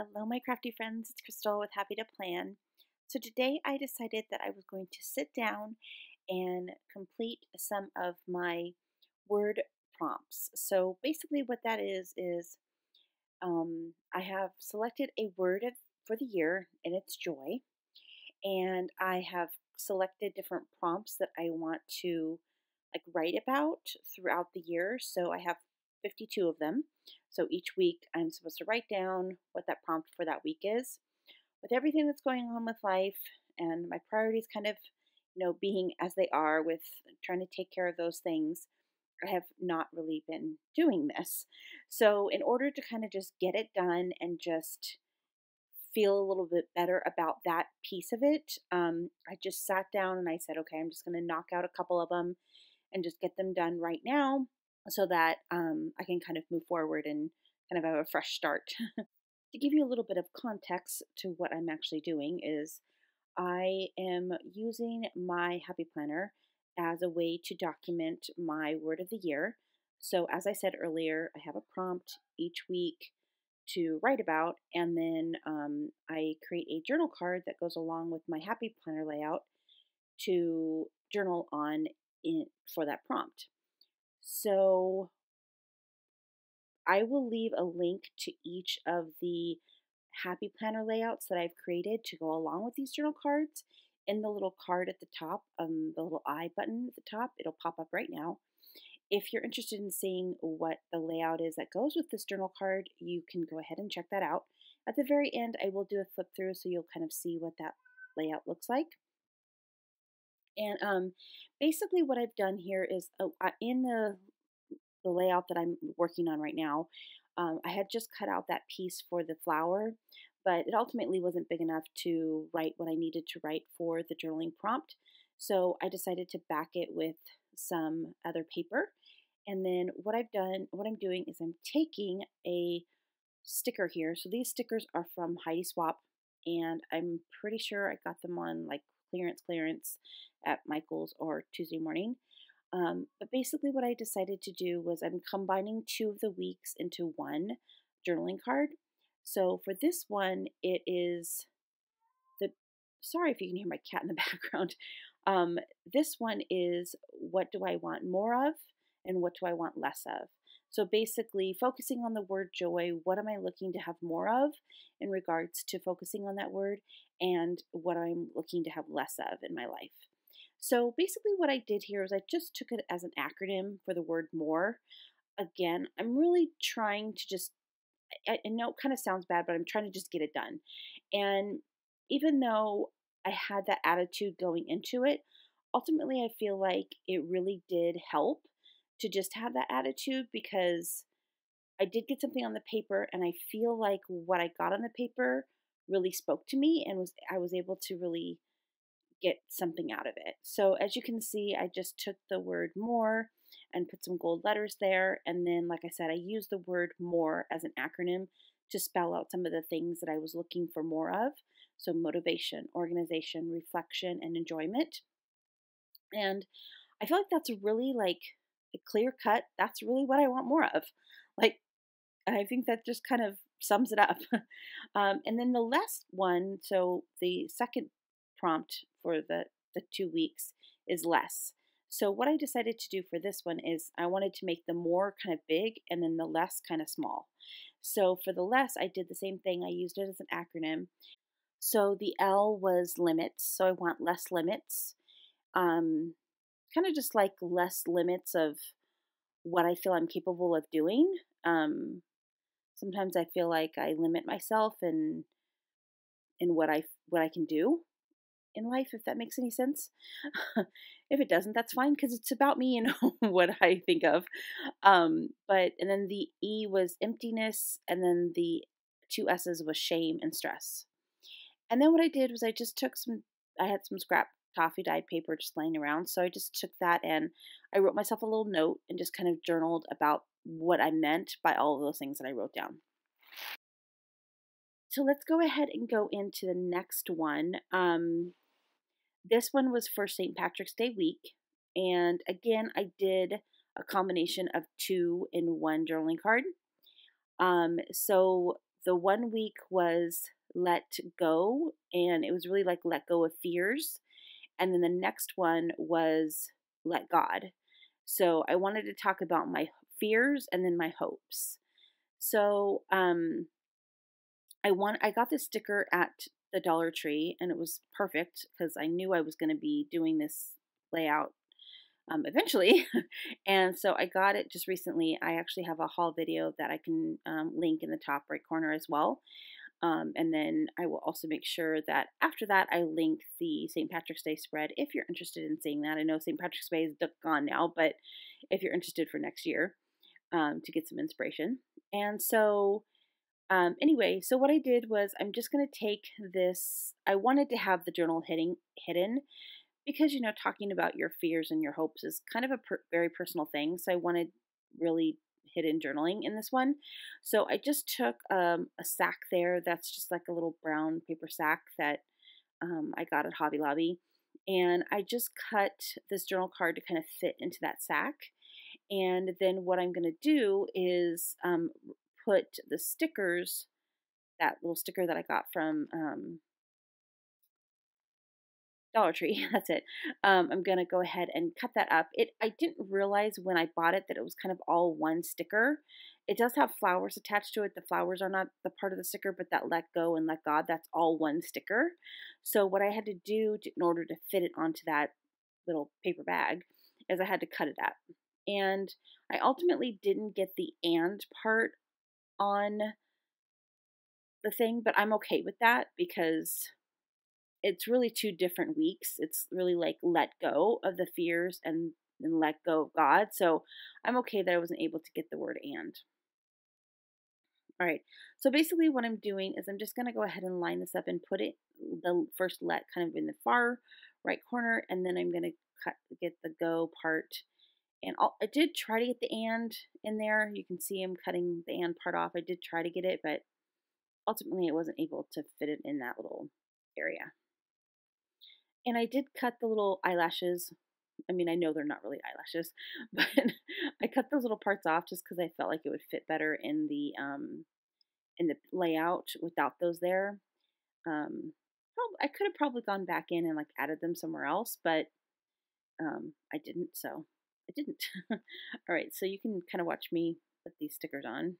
Hello, my crafty friends. It's Crystal with Happy to Plan. So, today I decided that I was going to sit down and complete some of my word prompts. So, basically, what that is I have selected a for the year, and it's joy. And I have selected different prompts that I want to write about throughout the year. So, I have 52 of them. So each week I'm supposed to write down what that prompt for that week is. With everything that's going on with life and my priorities kind of, being as they are with trying to take care of those things, I have not really been doing this. So in order to kind of just get it done and just feel a little bit better about that piece of it, I just sat down and I said, okay, I'm just going to knock out a couple of them and just get them done right now so that I can kind of move forward and kind of have a fresh start. To give you a little bit of context to what I'm actually doing is I am using my Happy Planner as a way to document my word of the year. So, as I said earlier, I have a prompt each week to write about, and then I create a journal card that goes along with my Happy Planner layout to journal on for that prompt. So I will leave a link to each of the Happy Planner layouts that I've created to go along with these journal cards in the little card at the top, the little I button at the top. It'll pop up right now. If you're interested in seeing what the layout is that goes with this journal card, you can go ahead and check that out. At the very end, I will do a flip through so you'll kind of see what that layout looks like. And basically what I've done here is in the layout that I'm working on right now, I had just cut out that piece for the flower, but it ultimately wasn't big enough to write what I needed to write for the journaling prompt. So I decided to back it with some other paper. And then what I'm doing is I'm taking a sticker here. So these stickers are from Heidi Swap, and I'm pretty sure I got them on like clearance at Michael's or Tuesday Morning. But basically, what I decided to do was I'm combining two of the weeks into one journaling card. So for this one, it is the sorry if you can hear my cat in the background. This one is what do I want more of and what do I want less of. So basically, focusing on the word joy, what am I looking to have more of in regards to focusing on that word, and what I'm looking to have less of in my life. So basically, what I did here is I just took it as an acronym for the word more. Again, I'm really trying to just, I know it kind of sounds bad, but I'm trying to just get it done. And even though I had that attitude going into it, ultimately, I feel like it really did help to just have that attitude because I did get something on the paper, and I feel like what I got on the paper really spoke to me and was I was able to really get something out of it. So as you can see, I just took the word more and put some gold letters there. And then, like I said, I used the word more as an acronym to spell out some of the things that I was looking for more of. So motivation, organization, reflection, and enjoyment. And I feel like that's really like a clear cut. That's really what I want more of. Like, I think that just kind of sums it up. And then the last one, so the second prompt for the 2 weeks is less. So what I decided to do for this one is I wanted to make the more kind of big and then the less kind of small. So for the less, I did the same thing. I used it as an acronym. So the L was limits. So I want less limits. Um, Kind of just like less limits of what I feel I'm capable of doing. Sometimes I feel like I limit myself in what I can do in life, if that makes any sense. If it doesn't, that's fine because it's about me and what I think of. But and then the E was emptiness, and then the two S's was shame and stress. And then what I did was I just took I had some scrap coffee dyed paper just laying around. So I just took that and I wrote myself a little note and just kind of journaled about what I meant by all of those things that I wrote down. So let's go ahead and go into the next one. This one was for St. Patrick's Day week. And again, I did a combination of two in one journaling card. So the one week was let go, and it was really like let go of fears. And then the next one was let God. So I wanted to talk about my fears and then my hopes. So I got this sticker at the Dollar Tree, and it was perfect because I knew I was going to be doing this layout eventually. And so I got it just recently. I actually have a haul video that I can link in the top right corner as well. And then I will also make sure that after that I link the St. Patrick's Day spread if you're interested in seeing that. I know St. Patrick's Day is gone now, but if you're interested for next year to get some inspiration. And so anyway, so what I did was I'm just going to take this. I wanted to have the journal hidden because, talking about your fears and your hopes is kind of a very personal thing. So I wanted really hidden journaling in this one. So I just took a sack there that's just like a little brown paper sack that I got at Hobby Lobby. And I just cut this journal card to kind of fit into that sack. And then what I'm going to do is put the stickers, that little sticker that I got from Dollar Tree, that's it. I'm gonna go ahead and cut that up. I didn't realize when I bought it that it was kind of all one sticker. It does have flowers attached to it. The flowers are not the part of the sticker, but that let go and let God, that's all one sticker. So what I had to do in order to fit it onto that little paper bag is I had to cut it up. And I ultimately didn't get the and part on the thing, but I'm okay with that because it's really two different weeks. It's really like let go of the fears and let go of God. So I'm okay that I wasn't able to get the word and. All right. So basically what I'm doing is I'm just going to go ahead and line this up and put it the first let kind of in the far right corner, and then I'm going to get the go part. And I did try to get the and in there. You can see I'm cutting the and part off. I did try to get it, but ultimately I wasn't able to fit it in that little area. And I did cut the little eyelashes. I mean, I know they're not really eyelashes, but I cut those little parts off just because I felt like it would fit better in the layout without those there. I could have probably gone back in and like added them somewhere else, but I didn't, so I didn't. All right, so you can kind of watch me put these stickers on.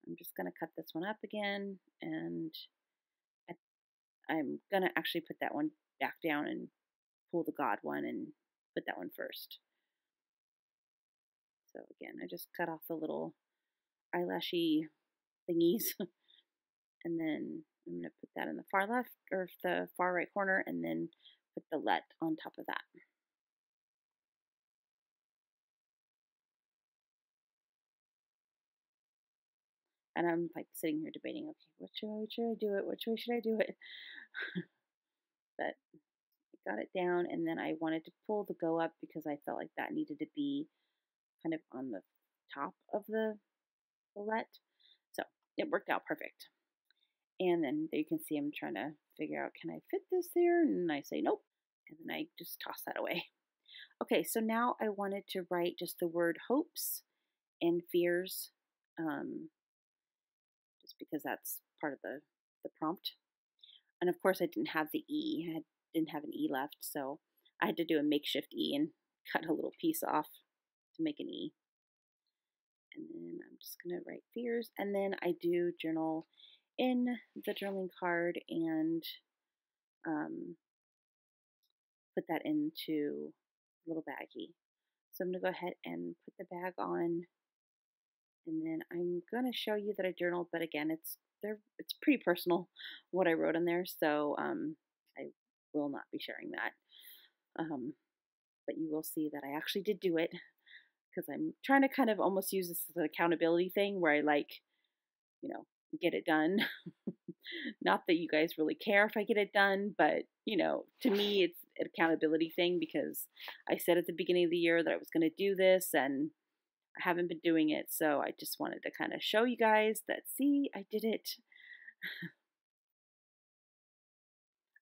I'm just gonna cut this one up again, and I'm gonna actually put that one back down and pull the God one and put that one first. So again, I just cut off the little eyelashy thingies, and then I'm going to put that in the far left or the far right corner, and then put the let on top of that. And I'm like sitting here debating, okay, what way should I do it? Which way should I do it? But I got it down, and then I wanted to pull the go up because I felt like that needed to be kind of on the top of the let. So it worked out perfect. And then you can see I'm trying to figure out, can I fit this there? And I say nope. And then I just toss that away. Okay, so now I wanted to write just the word hopes and fears, just because that's part of the prompt. And of course I didn't have the E. I didn't have an E left, so I had to do a makeshift E and cut a little piece off to make an E. And then I'm just going to write fears. And then I do journal in the journaling card and put that into a little baggie. So I'm going to go ahead and put the bag on, and then I'm going to show you that I journaled, but again, it's pretty personal what I wrote in there, so I will not be sharing that. But you will see that I actually did do it because I'm trying to kind of almost use this as an accountability thing where I get it done. Not that you guys really care if I get it done, but to me it's an accountability thing because I said at the beginning of the year that I was going to do this and I haven't been doing it, so I just wanted to kind of show you guys that, see, I did it.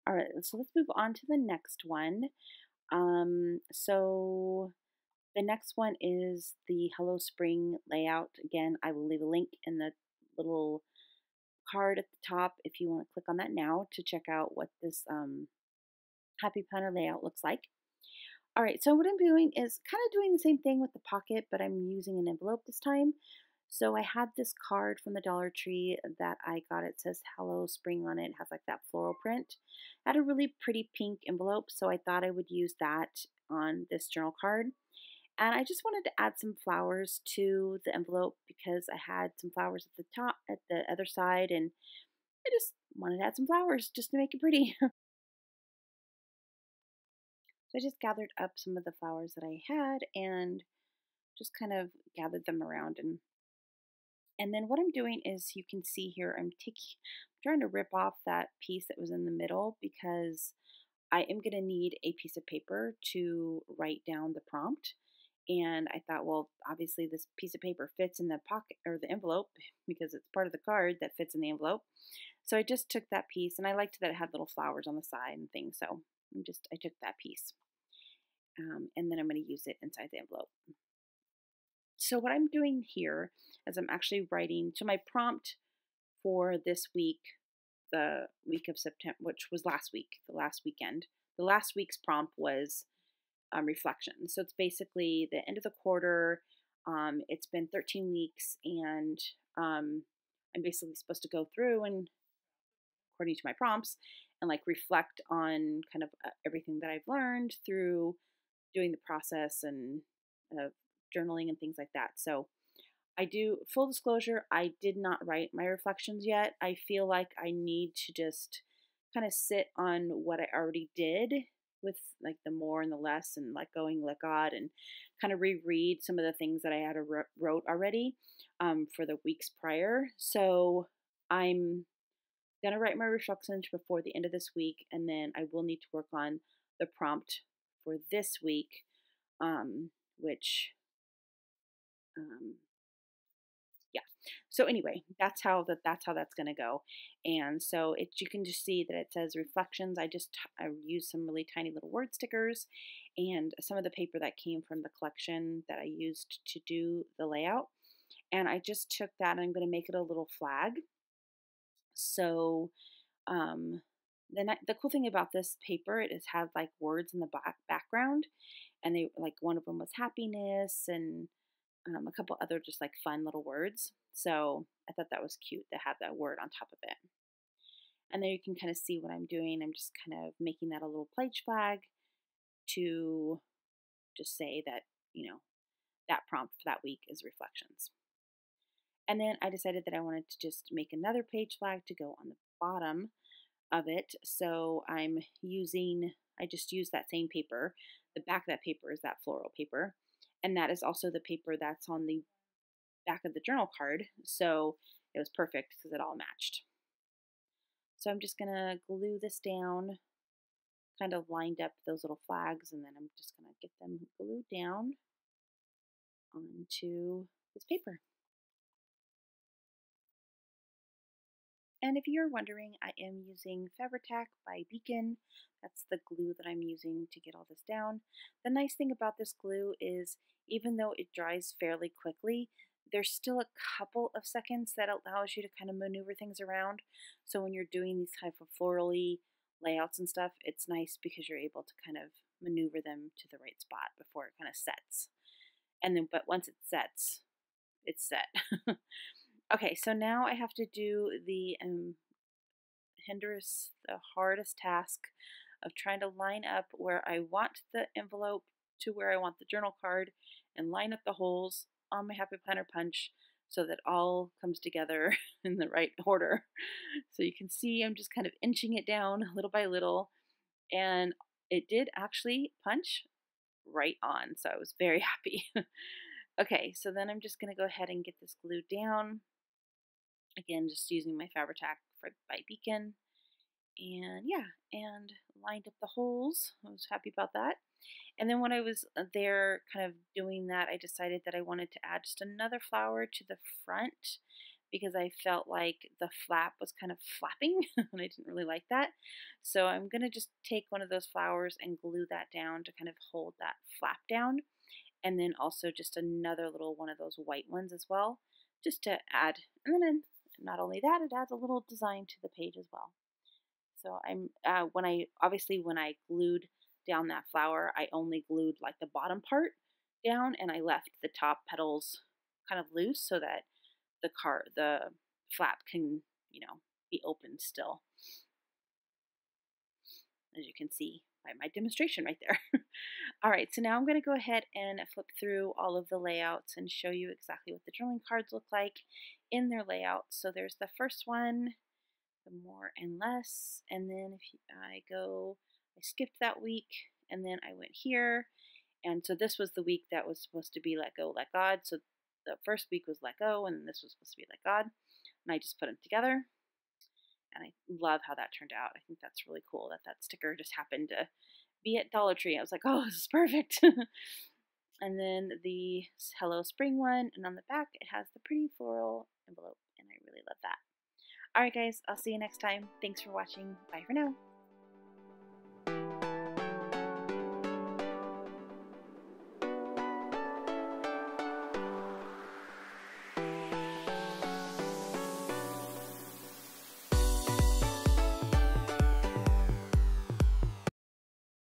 All right, so let's move on to the next one. So the next one is the Hello Spring layout. Again, I will leave a link in the little card at the top if you want to click on that now to check out what this Happy Planner layout looks like. All right, so what I'm doing is kind of doing the same thing with the pocket, but I'm using an envelope this time. So I had this card from the Dollar Tree that I got. It says Hello Spring on it. It has like that floral print. It had a really pretty pink envelope, so I thought I would use that on this journal card. And I just wanted to add some flowers to the envelope because I had some flowers at the top, at the other side, and I just wanted to add some flowers just to make it pretty. So I just gathered up some of the flowers that I had and just kind of gathered them around, and then what I'm doing is you can see here trying to rip off that piece that was in the middle because I am going to need a piece of paper to write down the prompt. And I thought, well, obviously this piece of paper fits in the pocket or the envelope because it's part of the card that fits in the envelope. So I just took that piece, and I liked that it had little flowers on the side and things. So I took that piece, and then I'm going to use it inside the envelope. So what I'm doing here is I'm actually writing, so my prompt for this week, the week of September, which was last week, the last weekend, the last week's prompt was reflection. So it's basically the end of the quarter. It's been 13 weeks, and I'm basically supposed to go through and, according to my prompts, and like reflect on kind of everything that I've learned through doing the process and journaling and things like that. So I do, full disclosure, I did not write my reflections yet. I feel like I need to just kind of sit on what I already did with like the more and the less and let going, let God, and kind of reread some of the things that I had wrote already for the weeks prior. So I'm gonna write my reflections before the end of this week, and then I will need to work on the prompt for this week, which yeah. So anyway, that's how that's gonna go. And so you can just see that it says reflections. I used some really tiny little word stickers and some of the paper that came from the collection that I used to do the layout. And I just took that and I'm gonna make it a little flag. So um the cool thing about this paper, it has had like words in the background, and they like one of them was happiness and a couple other just like fun little words. So I thought that was cute to have that word on top of it. And there you can kind of see what I'm doing. I'm just kind of making that a little pledge flag to just say that, that prompt for that week is reflections. And then I decided that I wanted to just make another page flag to go on the bottom of it. So I just used that same paper. The back of that paper is that floral paper. And that is also the paper that's on the back of the journal card. So it was perfect because it all matched. So I'm just going to glue this down, kind of lined up those little flags, and then I'm just going to get them glued down onto this paper. And if you're wondering, I am using Fabri-Tac by Beacon. That's the glue that I'm using to get all this down. The nice thing about this glue is even though it dries fairly quickly, there's still a couple of seconds that allows you to kind of maneuver things around. So when you're doing these type of florally layouts and stuff, it's nice because you're able to kind of maneuver them to the right spot before it kind of sets. And then, but once it sets, it's set. Okay, so now I have to do the hardest task of trying to line up where I want the envelope to where I want the journal card and line up the holes on my Happy Planner punch so that all comes together in the right order. So you can see I'm just kind of inching it down little by little, and it did actually punch right on, so I was very happy. Okay, so then I'm just going to go ahead and get this glued down. Again, just using my Fabri-Tac by Beacon. And yeah, and lined up the holes. I was happy about that. And then when I was there kind of doing that, I decided that I wanted to add just another flower to the front because I felt like the flap was kind of flapping and I didn't really like that. So I'm going to just take one of those flowers and glue that down to kind of hold that flap down. And then also just another little one of those white ones as well, just to add. And then not only that, it adds a little design to the page as well. So I'm when I glued down that flower, I only glued like the bottom part down, and I left the top petals kind of loose so that the flap can, you know, be open still, as you can see by my demonstration right there. All right, so now I'm going to go ahead and flip through all of the layouts and show you exactly what the journaling cards look like in their layout. So there's the first one, the more and less, and then I skipped that week, and then I went here, and so this was the week that was supposed to be let go, let God. So the first week was let go, and this was supposed to be let God, and I just put them together. And I love how that turned out. I think that's really cool that that sticker just happened to be at Dollar Tree. I was like, oh, this is perfect. And then the Hello Spring one, and on the back it has the pretty floral envelope, and I really love that. All right, guys, I'll see you next time. Thanks for watching. Bye for now.